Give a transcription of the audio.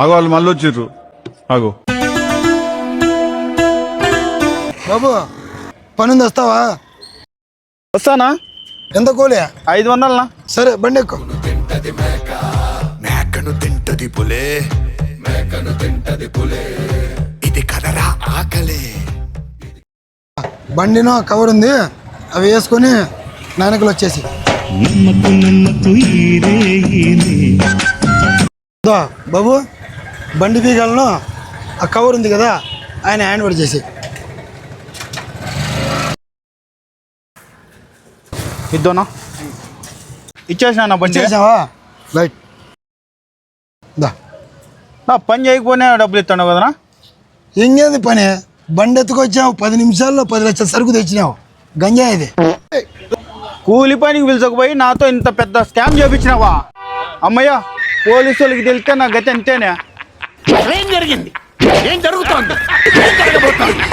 అగో వాళ్ళు మళ్ళీ వచ్చిర్రు. అగో బాబు పనుంది, వస్తావా? వస్తానా? ఎంత కూలి? 500. సరే బండి ఎక్కు. మేకను తింటది పులే, మేకను తింటది పులే, ఇది కదరా ఆకలే. బండిలో కవర్ ఉంది, అవి వేసుకొని నాయనకులు వచ్చేసి బాబు బండి తీగలను ఆ కవర్ ఉంది కదా ఆయన హ్యాండ్ ఓవర్ చేసి ఇద్దోనా ఇచ్చేసినా బండి. చేసావా? రైట్ దా. నా పని చేయకపోయినా డబ్బులు ఇస్తాను కదనా? ఇంకేంది పని? బండి ఎత్తుకొచ్చావు, 10 నిమిషాల్లో 10 లక్షల సరుకు తెచ్చినావు. గంజా ఇది. కూలి పనికి పిలుచకపోయి నాతో ఇంత పెద్ద స్కామ్ చేపించినావా? అమ్మయ్య, పోలీసు వాళ్ళకి తెలిస్తే నా గతి అంతేనే. ఏం జరిగింది? ఏం జరుగుతోంది? ఏం జరగబోతోంది?